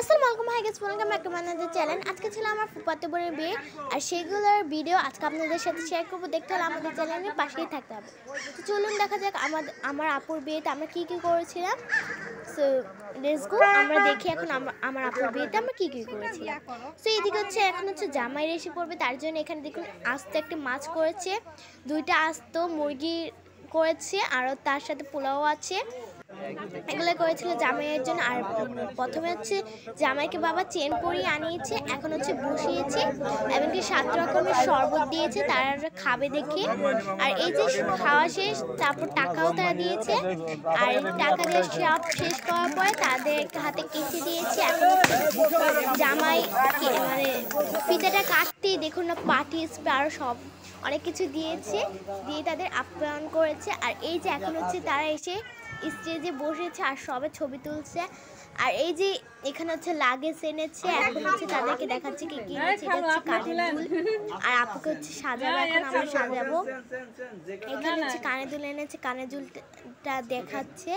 আসসালামু আলাইকুম, hi guys, welcome back to my another channel. আজকে ছিল আমার ফুফাতো বোনের বিয়ে, আর সেগুলোর ভিডিও আজকে আপনাদের সাথে শেয়ার করবো। দেখতে হলে আমাদের চ্যানেলের পাশেই থাকতে হবে। তো চলুন দেখা যাক আমার আপুর বিয়েতে আমরা কী কী করেছিলাম। সো লেটস গো, আমরা দেখি এখন আমার আপুর বিয়েতে আমরা কী কী করেছিলাম। সো এদিকে এখন হচ্ছে জামাই এসে পড়বে, তার জন্য এখানে দেখুন আস্ত একটি মাছ করেছে, দুইটা আস্ত মুরগি করেছে, আর তার সাথে পোলাও আছে। এগুলো করেছিল জামাইয়ের জন্য। আর প্রথমে হচ্ছে জামাইকে বাবা চেন পরিয়ে আনিয়েছে, এখন হচ্ছে বসিয়েছে, এমনকি 7 রকমের শরবত দিয়েছে, তারা খাবে দেখে। আর এই যে খাওয়া শেষ, তারপর টাকাও তারা দিয়েছে, আর টাকা দিয়ে সব শেষ করার পরে তাদের হাতে কেচে দিয়েছে। এখন জামাই মানে ফিতেটা কাটতেই দেখুন না পাটি স্প্রে আরও সব অনেক কিছু দিয়েছে, দিয়ে তাদের আপ্যায়ন করেছে। আর এই যে এখন হচ্ছে তারা এসে স্টেজে বসেছে আর সবে ছবি তুলছে। আর এই যে এখানে হচ্ছে লাগেজ এনেছে, এখন হচ্ছে তাদেরকে দেখাচ্ছে কি কি এনেছে। এটা হচ্ছে কানের দুল, আর আপুকে হচ্ছে সাজাবো, এখন আমরা সাজাবো। এখানে হচ্ছে কানের দুল এনেছে, কানের দুলটা দেখাচ্ছে,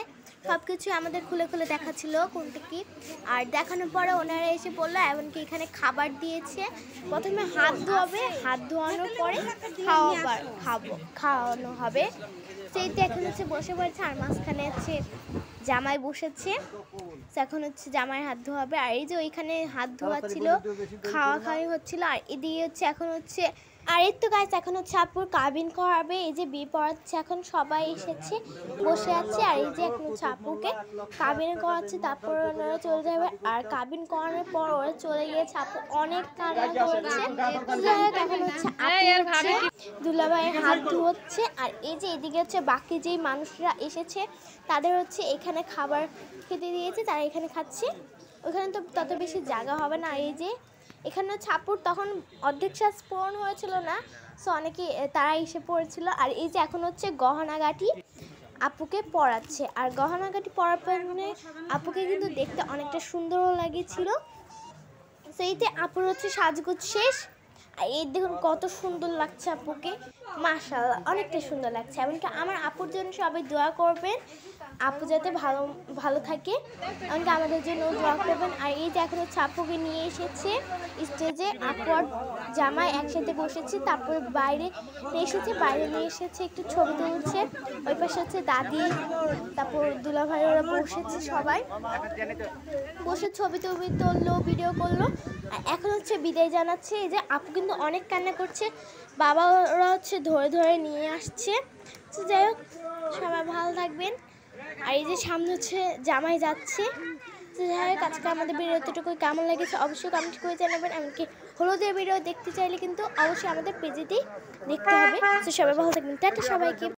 সব কিছু আমাদের খুলে খুলে দেখাচ্ছিল কোনটা কি। আর দেখানোর পরে ওনারা এসে বললো, এমনকি এখানে খাবার দিয়েছে। প্রথমে হাত ধোয়াবে, হাত ধোয়ানোর পরে খাওয়ানো হবে। সেইটা এখন হচ্ছে বসে পড়েছে, আর মাঝখানে হচ্ছে জামাই বসেছে। এখন হচ্ছে জামাইয়ের হাত ধোয়াবে, আর এই যে ওইখানে হাত ধোয়া ছিল, খাওয়া খাওয়াই হচ্ছিল। আর এদিকে হচ্ছে এখন হচ্ছে আর এই তো গাইস, এখন হচ্ছে আপুর কাবিন করাবে। এই যে বিয়ে পড়াচ্ছে, এখন সবাই এসেছে বসে আছে। আর এই যে এখন হচ্ছে আপুকে কাবিন করাচ্ছে, তারপর ওনারা চলে যাবে। আর কাবিন করানোর পর ওরা চলে গিয়েছে, আপু অনেক কান্না করেছে। এখন হচ্ছে দুলাভাইয়ের হাত ধুচ্ছে। আর এই যে এদিকে হচ্ছে বাকি যেই মানুষরা এসেছে তাদের হচ্ছে এখানে খাবার খেতে দিয়েছে, তারা এখানে খাচ্ছে। ওখানে তো তত বেশি জায়গা হবে না। এই যে এখানে ছাপুর তখন অর্ধেক শ্বাস পূরণ হয়েছিল না, সো অনেকে তারা এসে পড়েছিল। আর এই যে এখন হচ্ছে গহনাগাটি আপুকে পরাচ্ছে, আর গহনাগাটি পরার পরে আপুকে কিন্তু দেখতে অনেকটা সুন্দরও লাগেছিল। সেইতে আপুর হচ্ছে সাজগোজ শেষ। আর এই দেখুন কত সুন্দর লাগছে আপুকে, মাশাআল্লাহ অনেকটা সুন্দর লাগছে। এমনকি আমার আপুর জন্য সবাই দোয়া করবেন, আপু যাতে ভালো ভালো থাকে, এমনকি আমাদের জন্য দোয়া করবেন। আর এই যে এখন হচ্ছে আপুকে নিয়ে এসেছে স্টেজে, আপু আর জামাই একসাথে বসেছে, তারপর বাইরে নিয়ে এসেছে একটু ছবি তুলছে। ওই পাশে হচ্ছে দাদি, তারপর দুলাভাই ওরা বসেছে, সবাই বসে ছবি তুললো, ভিডিও করলো। আর এখন হচ্ছে বিদায় জানাচ্ছে। এই যে আপু কিন্তু অনেক কান্না করছে, বাবা ওরা হচ্ছে ধরে ধরে নিয়ে আসছে। তো যাই হোক, সবাই ভালো থাকবেন। আর এই যে সামনে হচ্ছে জামাই যাচ্ছে। তো যাই হোক, আজকে আমাদের ভিডিও এতটুকু কেমন লেগেছে অবশ্যই কমেন্ট করে জানাবেন। এমনকি হলুদের ভিডিও দেখতে চাইলে কিন্তু অবশ্যই আমাদের পেজেতেই দেখতে হবে। তো সবাই ভালো থাকবেন, টাটা সবাইকে।